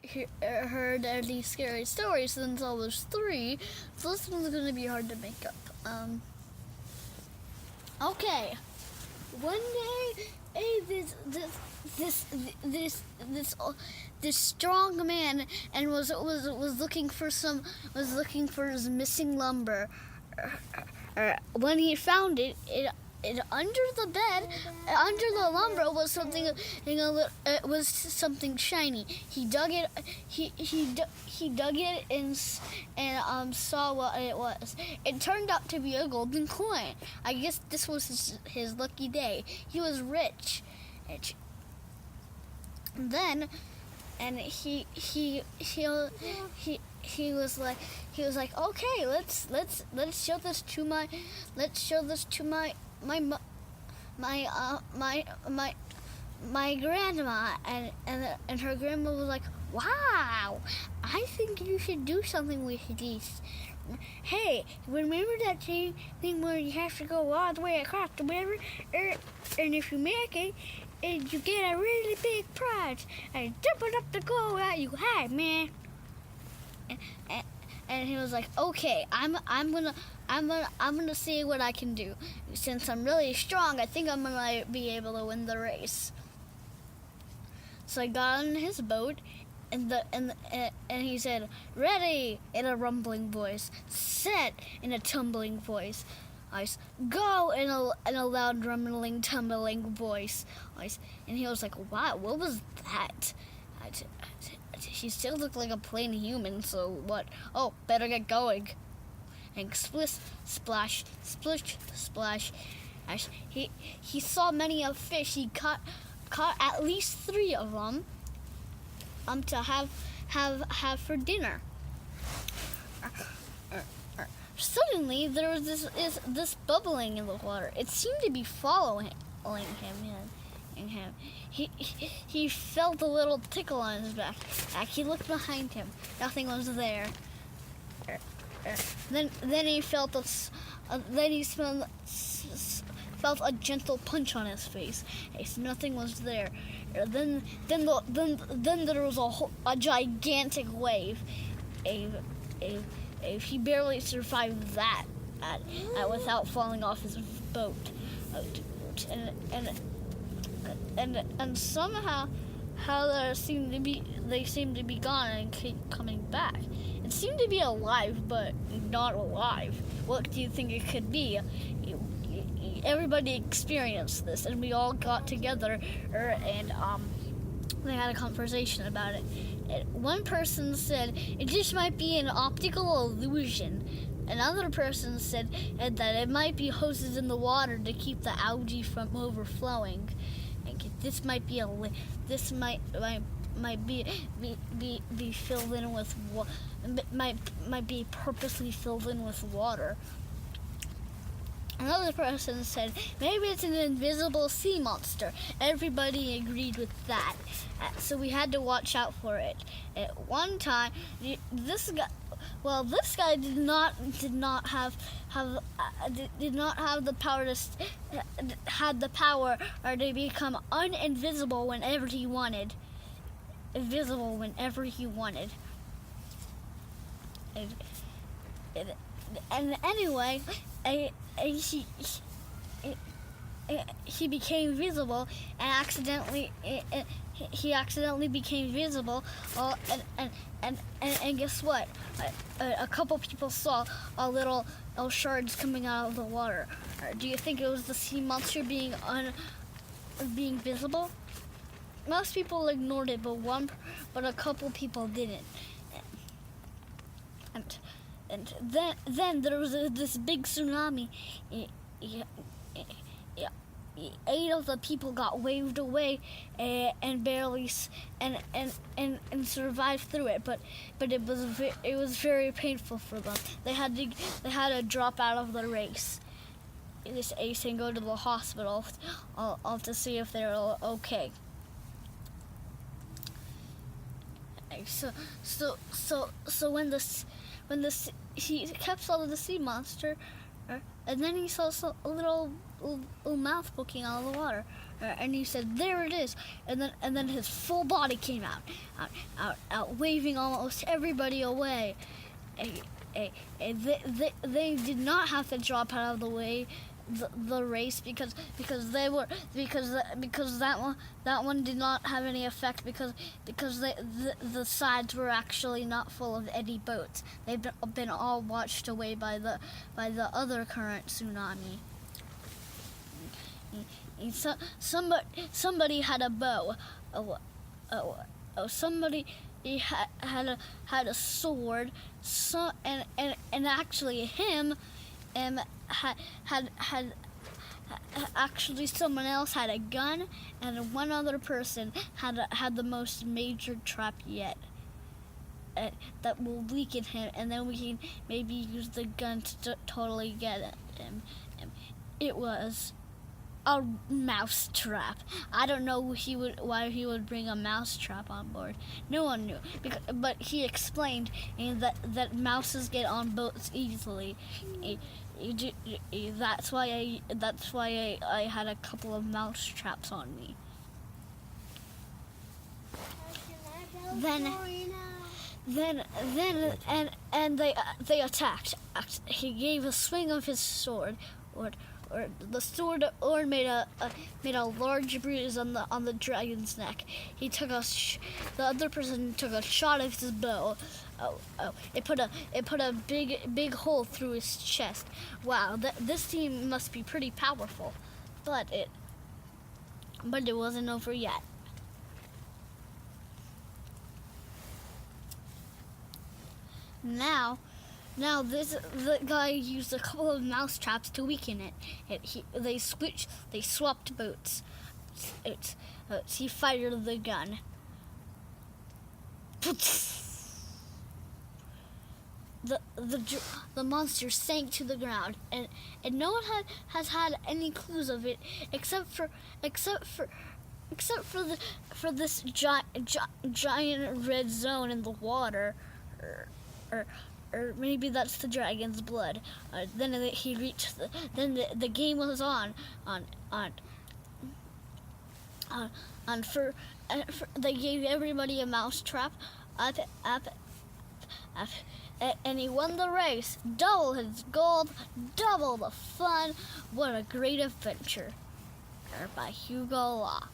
heard any scary stories since I was 3, so this one's gonna be hard to make up. Okay. One day, this strong man and was looking for his missing lumber. When he found it under the bed, under the lumber was something. It was something shiny. He dug it. He dug it and saw what it was. It turned out to be a golden coin. I guess this was his lucky day. He was rich. Then, and he was like, okay, let's show this to my grandma, and her grandma was like, wow, I think you should do something with these. Hey, remember that thing where you have to go all the way across the river, and if you make it, and you get a really big prize, and jumping up the goal that you had, man. And he was like, okay, I'm gonna see what I can do. Since I'm really strong, I think I'm gonna be able to win the race. So I got on his boat, and he said, ready, in a rumbling voice, set, in a tumbling voice, go, in a loud rumbling tumbling voice, and he was like, wow, what was that? He still looked like a plain human, so what? Oh, better get going. And splish, splash, splish, splash. He saw many a fish. He caught at least 3 of them to have for dinner. Suddenly, there was this bubbling in the water. It seemed to be following him. He felt a little tickle on his back. He looked behind him. Nothing was there. Then he felt felt a gentle punch on his face. Nothing was there. Then there was a gigantic wave. He barely survived that without falling off his boat. And somehow they seemed to be gone and keep coming back. It seemed to be alive, but not alive. What do you think it could be? Everybody experienced this, and we all got together, and they had a conversation about it. One person said it just might be an optical illusion. Another person said that it might be hoses in the water to keep the algae from overflowing. This might be be filled in with might be purposely filled in with water. Another person said maybe it's an invisible sea monster. Everybody agreed with that, so we had to watch out for it. At one time, this guy did not have the power to become uninvisible whenever he wanted. Invisible whenever he wanted. And anyway, he became visible and accidentally became visible. And guess what? A couple people saw little shards coming out of the water. Do you think it was the sea monster being visible? Most people ignored it, but a couple people didn't. And then there was this big tsunami. 8 of the people got waved away and barely and survived through it. But it was very painful for them. They had to drop out of the race. This ace and go to the hospital to see if they're okay. So when he kept all of the sea monster, and then he saw a little mouth poking out of the water, and he said, "There it is!" And then his full body came out, waving almost everybody away. And they did not have to drop out of the way the race because that one did not have any effect because the sides were actually not full of any boats. They've been all washed away by the other current tsunami. So, somebody had a bow. Somebody had a sword. And actually him had actually someone else had a gun, and one other person had the most major trap yet. That will weaken him, and then we can maybe use the gun to totally get him. It was a mouse trap. I don't know why he would bring a mouse trap on board. No one knew, but he explained that mouses get on boats easily. That's why I had a couple of mouse traps on me. Then they attacked. He gave a swing of his sword, or the sword made a large bruise on the dragon's neck. The other person took a shot of his bow. It put a big hole through his chest. Wow, this team must be pretty powerful, but it wasn't over yet. Now the guy used a couple of mouse traps to weaken it. They swapped boats. He fired the gun. The monster sank to the ground, and no one has had any clues of it except for this giant red zone in the water, or maybe that's the dragon's blood. Then he reached the game was on they gave everybody a mouse trap and he won the race. Double his gold, double the fun. What a great adventure. By Hugo Law.